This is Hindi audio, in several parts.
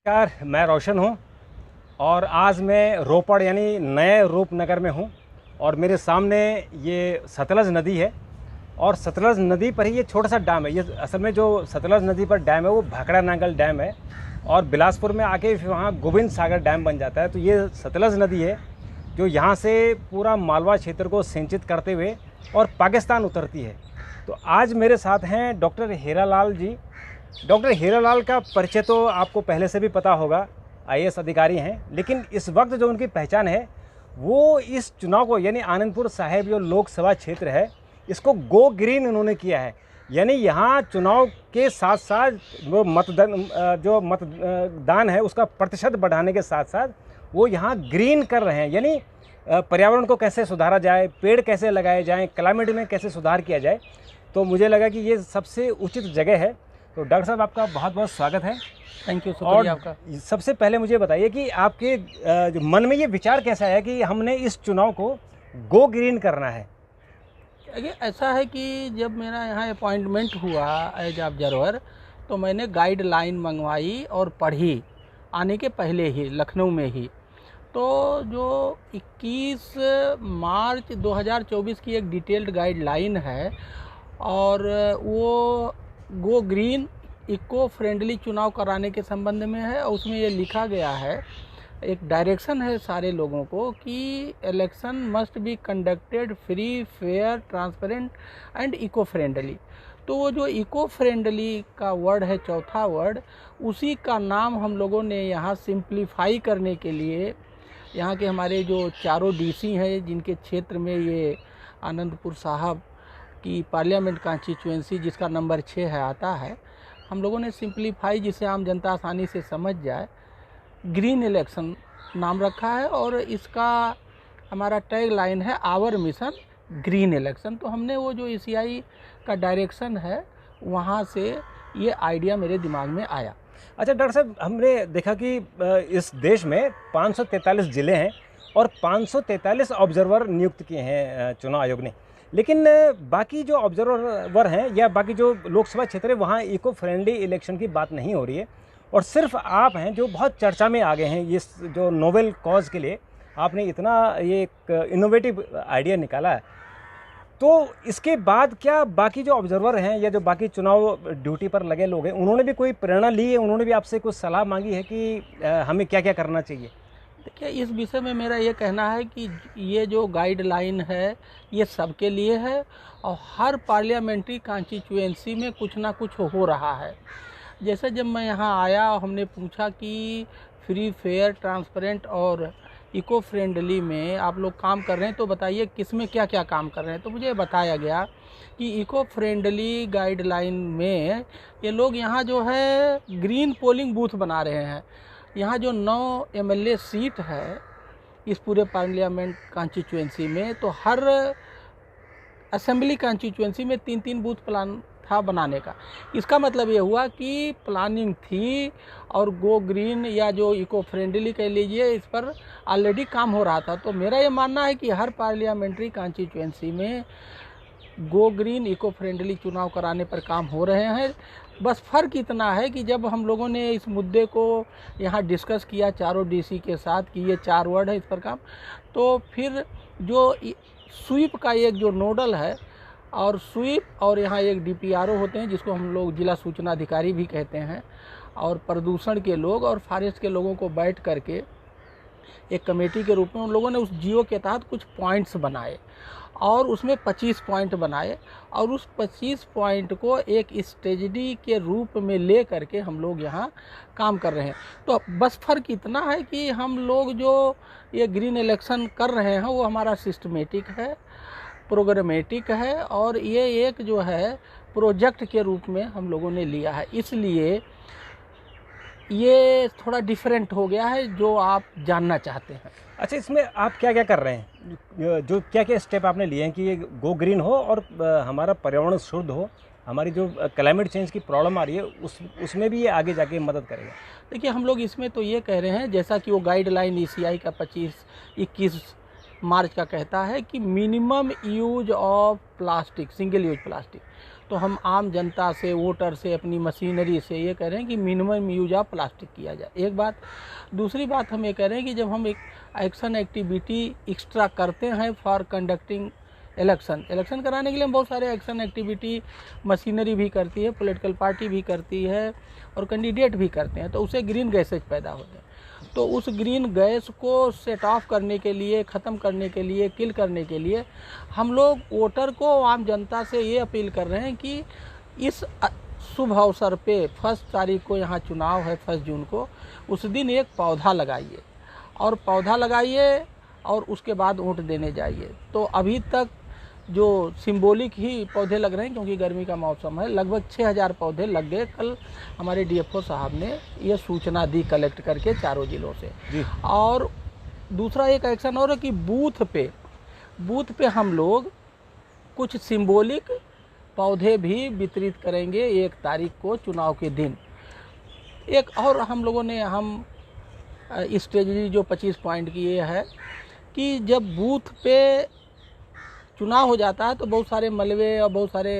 नमस्कार, मैं रोशन हूँ और आज मैं रोपड़ यानी नए रूपनगर में हूँ और मेरे सामने ये सतलज नदी है और सतलज नदी पर ही ये छोटा सा डैम है। ये असल में जो सतलज नदी पर डैम है वो भाखड़ा नांगल डैम है और बिलासपुर में आके फिर वहाँ गोविंद सागर डैम बन जाता है। तो ये सतलज नदी है जो यहाँ से पूरा मालवा क्षेत्र को सिंचित करते हुए और पाकिस्तान उतरती है। तो आज मेरे साथ हैं डॉक्टर हीरालाल जी। डॉक्टर हीरालाल का परिचय तो आपको पहले से भी पता होगा, आईएएस अधिकारी हैं, लेकिन इस वक्त जो उनकी पहचान है वो इस चुनाव को यानी आनंदपुर साहिब जो लोकसभा क्षेत्र है इसको गो ग्रीन उन्होंने किया है। यानी यहाँ चुनाव के साथ साथ वो मतदान है उसका प्रतिशत बढ़ाने के साथ साथ वो यहाँ ग्रीन कर रहे हैं। यानी पर्यावरण को कैसे सुधारा जाए, पेड़ कैसे लगाए जाएँ, क्लाइमेट में कैसे सुधार किया जाए। तो मुझे लगा कि ये सबसे उचित जगह है। तो डॉक्टर साहब आपका बहुत बहुत स्वागत है। थैंक यू, शुक्रिया आपका। सबसे पहले मुझे बताइए कि आपके जो मन में ये विचार कैसा है कि हमने इस चुनाव को गो ग्रीन करना है। देखिए, ऐसा है कि जब मेरा यहाँ अपॉइंटमेंट हुआ एज ऑब्जर्वर तो मैंने गाइडलाइन मंगवाई और पढ़ी आने के पहले ही लखनऊ में ही। तो जो 21 मार्च 2024 की एक डिटेल्ड गाइडलाइन है और वो गो ग्रीन इको फ्रेंडली चुनाव कराने के संबंध में है और उसमें ये लिखा गया है, एक डायरेक्शन है सारे लोगों को कि election must be conducted free, fair, transparent and eco friendly. तो वो जो इको फ्रेंडली का वर्ड है, चौथा वर्ड, उसी का नाम हम लोगों ने यहाँ सिंप्लीफाई करने के लिए यहाँ के हमारे जो चारों डीसी हैं जिनके क्षेत्र में ये आनंदपुर साहब की पार्लियामेंट कॉन्स्टिट्यूएंसी जिसका नंबर 6 है आता है, हम लोगों ने सिंप्लीफाई जिसे आम जनता आसानी से समझ जाए ग्रीन इलेक्शन नाम रखा है और इसका हमारा टैग लाइन है आवर मिशन ग्रीन इलेक्शन। तो हमने वो जो ईसीआई का डायरेक्शन है वहाँ से ये आइडिया मेरे दिमाग में आया। अच्छा डॉक्टर साहब, हमने देखा कि इस देश में 543 ज़िले हैं और 543 ऑब्जर्वर नियुक्त किए हैं चुनाव आयोग ने, लेकिन बाकी जो ऑब्जर्वर हैं या बाकी जो लोकसभा क्षेत्र है वहाँ इको फ्रेंडली इलेक्शन की बात नहीं हो रही है और सिर्फ आप हैं जो बहुत चर्चा में आ गए हैं। इस जो नोवेल कॉज के लिए आपने इतना ये एक इनोवेटिव आइडिया निकाला है। तो इसके बाद क्या बाकी जो ऑब्जर्वर हैं या जो बाकी चुनाव ड्यूटी पर लगे लोग हैं उन्होंने भी कोई प्रेरणा ली है, उन्होंने भी आपसे कुछ सलाह मांगी है कि हमें क्या क्या करना चाहिए? देखिए, इस विषय में मेरा ये कहना है कि ये जो गाइडलाइन है ये सबके लिए है और हर पार्लियामेंट्री कॉन्स्टिट्यूएंसी में कुछ ना कुछ हो रहा है। जैसे जब मैं यहाँ आया और हमने पूछा कि फ्री, फेयर, ट्रांसपेरेंट और इको फ्रेंडली में आप लोग काम कर रहे हैं तो बताइए किस में क्या क्या काम कर रहे हैं। तो मुझे बताया गया कि इको फ्रेंडली गाइडलाइन में ये लोग यहाँ जो है ग्रीन पोलिंग बूथ बना रहे हैं। यहाँ जो 9 एमएलए सीट है इस पूरे पार्लियामेंट कॉन्स्टिट्यूएंसी में, तो हर असेंबली कॉन्स्टिट्यूएंसी में 3-3 बूथ प्लान था बनाने का। इसका मतलब ये हुआ कि प्लानिंग थी और गो ग्रीन या जो इको फ्रेंडली कह लीजिए इस पर ऑलरेडी काम हो रहा था। तो मेरा ये मानना है कि हर पार्लियामेंट्री कॉन्स्टिट्यूएंसी में गो ग्रीन इको फ्रेंडली चुनाव कराने पर काम हो रहे हैं। बस फ़र्क इतना है कि जब हम लोगों ने इस मुद्दे को यहाँ डिस्कस किया चारों डीसी के साथ कि ये 4 वर्ड है इस पर काम, तो फिर जो स्वीप का एक जो नोडल है और स्वीप और यहाँ एक डीपीआरओ होते हैं जिसको हम लोग जिला सूचना अधिकारी भी कहते हैं, और प्रदूषण के लोग और फॉरेस्ट के लोगों को बैठ करके एक कमेटी के रूप में उन लोगों ने उस जियो के तहत कुछ पॉइंट्स बनाए और उसमें 25 पॉइंट बनाए और उस 25 पॉइंट को एक स्ट्रेटजी के रूप में ले करके हम लोग यहाँ काम कर रहे हैं। तो बस फ़र्क इतना है कि हम लोग जो ये ग्रीन इलेक्शन कर रहे हैं वो हमारा सिस्टमेटिक है, प्रोग्रामेटिक है और ये एक जो है प्रोजेक्ट के रूप में हम लोगों ने लिया है, इसलिए ये थोड़ा डिफरेंट हो गया है जो आप जानना चाहते हैं। अच्छा, इसमें आप क्या क्या कर रहे हैं, जो क्या क्या स्टेप आपने लिए हैं कि ये गो ग्रीन हो और हमारा पर्यावरण शुद्ध हो, हमारी जो क्लाइमेट चेंज की प्रॉब्लम आ रही है उसमें भी ये आगे जाके मदद करेगा? देखिए, हम लोग इसमें तो ये कह रहे हैं जैसा कि वो गाइडलाइन ईसीआई का 21 मार्च का कहता है कि minimum use of plastic, single use plastic. तो हम आम जनता से, वोटर से, अपनी मशीनरी से ये कह रहे हैं कि मिनिमम यूज ऑफ प्लास्टिक किया जाए, एक बात। दूसरी बात हम ये कह रहे हैं कि जब हम एक एक्शन एक्टिविटी एक्स्ट्रा करते हैं फॉर कंडक्टिंग इलेक्शन कराने के लिए हम बहुत सारे एक्शन एक्टिविटी मशीनरी भी करती है, पॉलिटिकल पार्टी भी करती है और कैंडिडेट भी करते हैं, तो उससे ग्रीन गैसेज पैदा होते हैं। तो उस ग्रीन गैस को सेट ऑफ करने के लिए, ख़त्म करने के लिए, किल करने के लिए हम लोग वोटर को, आम जनता से ये अपील कर रहे हैं कि इस शुभ अवसर पे 1 तारीख को यहाँ चुनाव है, 1 जून को, उस दिन एक पौधा लगाइए और पौधा लगाइए और उसके बाद वोट देने जाइए। तो अभी तक जो सिंबॉलिक ही पौधे लग रहे हैं, क्योंकि गर्मी का मौसम है, लगभग 6000 पौधे लग गए। कल हमारे डीएफओ साहब ने ये सूचना दी कलेक्ट करके चारों जिलों से जी। और दूसरा एक एक्शन और है कि बूथ पे हम लोग कुछ सिंबॉलिक पौधे भी वितरित करेंगे 1 तारीख को चुनाव के दिन। एक और हम लोगों ने स्ट्रेटजी जो 25 पॉइंट की ये है कि जब बूथ पे चुनाव हो जाता है तो बहुत सारे मलबे और बहुत सारे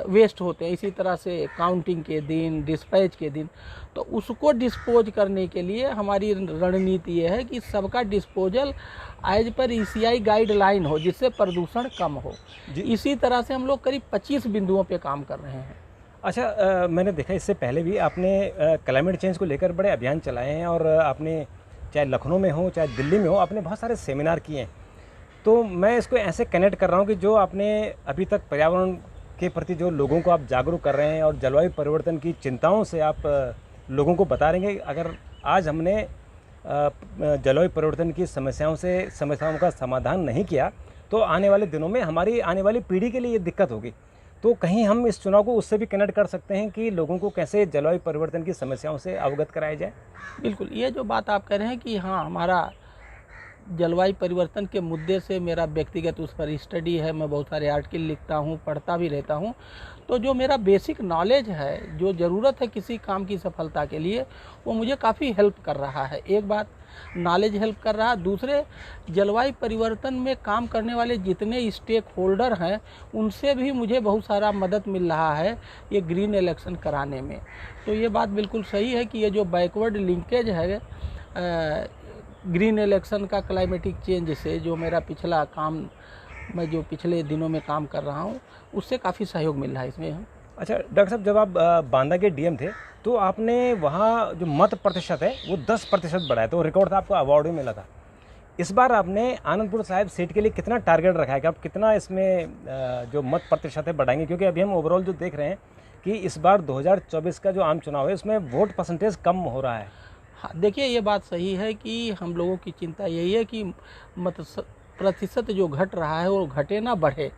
वेस्ट होते हैं, इसी तरह से काउंटिंग के दिन, डिस्पैच के दिन, तो उसको डिस्पोज करने के लिए हमारी रणनीति ये है कि सबका disposal as per ECI guideline हो, जिससे प्रदूषण कम हो। इसी तरह से हम लोग करीब 25 बिंदुओं पे काम कर रहे हैं। अच्छा, मैंने देखा इससे पहले भी आपने क्लाइमेट चेंज को लेकर बड़े अभियान चलाए हैं और आपने चाहे लखनऊ में हो चाहे दिल्ली में हो, आपने बहुत सारे सेमिनार किए हैं। तो मैं इसको ऐसे कनेक्ट कर रहा हूँ कि जो आपने अभी तक पर्यावरण के प्रति जो लोगों को आप जागरूक कर रहे हैं और जलवायु परिवर्तन की चिंताओं से आप लोगों को बता रहे हैं, अगर आज हमने जलवायु परिवर्तन की समस्याओं का समाधान नहीं किया तो आने वाले दिनों में हमारी आने वाली पीढ़ी के लिए ये दिक्कत होगी। तो कहीं हम इस चुनाव को उससे भी कनेक्ट कर सकते हैं कि लोगों को कैसे जलवायु परिवर्तन की समस्याओं से अवगत कराया जाए। बिल्कुल, ये जो बात आप कह रहे हैं कि हाँ, हमारा जलवायु परिवर्तन के मुद्दे से मेरा व्यक्तिगत उस पर स्टडी है, मैं बहुत सारे आर्टिकल लिखता हूँ, पढ़ता भी रहता हूँ। तो जो मेरा बेसिक नॉलेज है, जो ज़रूरत है किसी काम की सफलता के लिए, वो मुझे काफ़ी हेल्प कर रहा है। एक बात नॉलेज हेल्प कर रहा है, दूसरे जलवायु परिवर्तन में काम करने वाले जितने स्टेक होल्डर हैं उनसे भी मुझे बहुत सारा मदद मिल रहा है ये ग्रीन इलेक्शन कराने में। तो ये बात बिल्कुल सही है कि ये जो बैकवर्ड लिंकेज है ग्रीन इलेक्शन का क्लाइमेटिक चेंज से, जो मेरा पिछला काम, मैं जो पिछले दिनों में काम कर रहा हूँ, उससे काफ़ी सहयोग मिल रहा है इसमें। अच्छा डॉक्टर साहब, जब आप बांदा के DM थे तो आपने वहाँ जो मत प्रतिशत है वो 10% बढ़ाया, तो रिकॉर्ड था, आपको अवार्ड भी मिला था। इस बार आपने आनंदपुर साहिब सीट के लिए कितना टारगेट रखा है कि आप कितना इसमें जो मत प्रतिशत है बढ़ाएंगे? क्योंकि अभी हम ओवरऑल जो देख रहे हैं कि इस बार 2024 का जो आम चुनाव है उसमें वोट परसेंटेज कम हो रहा है। हाँ, देखिए ये बात सही है कि हम लोगों की चिंता यही है कि मत प्रतिशत जो घट रहा है वो घटे ना बढ़े।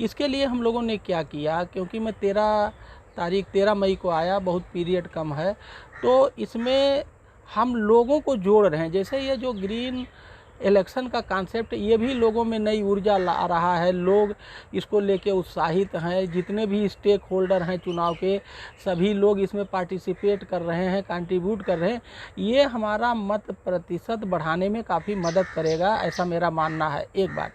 इसके लिए हम लोगों ने क्या किया, क्योंकि मैं 13 मई को आया, बहुत पीरियड कम है, तो इसमें हम लोगों को जोड़ रहे हैं। जैसे ये जो ग्रीन इलेक्शन का कॉन्सेप्ट, ये भी लोगों में नई ऊर्जा ला रहा है, लोग इसको लेके उत्साहित हैं। जितने भी स्टेक होल्डर हैं चुनाव के, सभी लोग इसमें पार्टिसिपेट कर रहे हैं, कंट्रीब्यूट कर रहे हैं। ये हमारा मत प्रतिशत बढ़ाने में काफ़ी मदद करेगा, ऐसा मेरा मानना है। एक बात।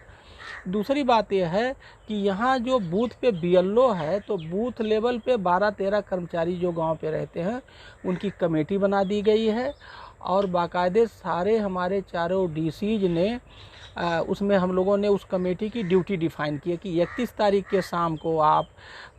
दूसरी बात यह है कि यहाँ जो बूथ पे BLO है, तो बूथ लेवल पे 12-13 कर्मचारी जो गांव पे रहते हैं उनकी कमेटी बना दी गई है और बाकायदे सारे हमारे चारों DCs ने उसमें हम लोगों ने उस कमेटी की ड्यूटी डिफाइन की है कि 31 तारीख के शाम को आप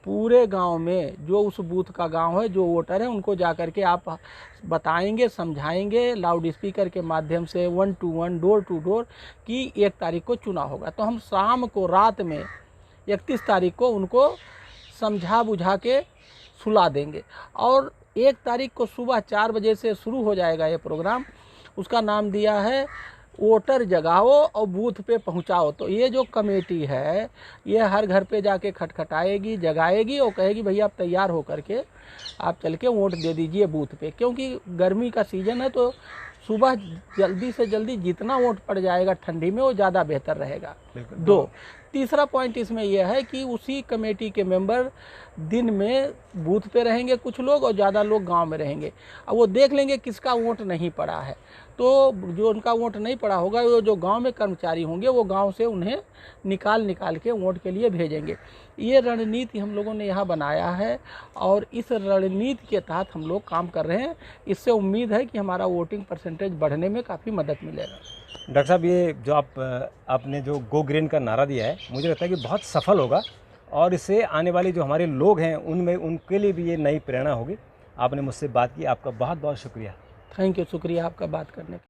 पूरे गांव में, जो उस बूथ का गांव है, जो वोटर है, उनको जा कर के आप बताएंगे, समझाएंगे लाउड स्पीकर के माध्यम से, 1 to 1, डोर टू डोर, कि 1 तारीख को चुनाव होगा। तो हम शाम को, रात में 31 तारीख को उनको समझा बुझा के सुला देंगे और 1 तारीख को सुबह 4 बजे से शुरू हो जाएगा ये प्रोग्राम। उसका नाम दिया है वोटर जगाओ और बूथ पे पहुंचाओ। तो ये जो कमेटी है ये हर घर पे जाके खटखटाएगी, जगाएगी और कहेगी भैया आप तैयार हो करके आप चल के वोट दे दीजिए बूथ पे। क्योंकि गर्मी का सीज़न है तो सुबह जल्दी से जल्दी जितना वोट पड़ जाएगा ठंडी में वो ज़्यादा बेहतर रहेगा। 2, तीसरा पॉइंट इसमें यह है कि उसी कमेटी के मेंबर दिन में बूथ पे रहेंगे कुछ लोग और ज़्यादा लोग गांव में रहेंगे। अब वो देख लेंगे किसका वोट नहीं पड़ा है, तो जो उनका वोट नहीं पड़ा होगा वो जो गांव में कर्मचारी होंगे वो गांव से उन्हें निकाल के वोट के लिए भेजेंगे। ये रणनीति हम लोगों ने यहाँ बनाया है और इस रणनीति के तहत हम लोग काम कर रहे हैं। इससे उम्मीद है कि हमारा वोटिंग परसेंटेज बढ़ने में काफ़ी मदद मिलेगा। डॉक्टर साहब, ये जो आपने जो गो ग्रीन का नारा दिया है, मुझे लगता है कि बहुत सफल होगा और इससे आने वाले जो हमारे लोग हैं उनके लिए भी ये नई प्रेरणा होगी। आपने मुझसे बात की, आपका बहुत बहुत शुक्रिया। थैंक यू, शुक्रिया आपका बात करने का।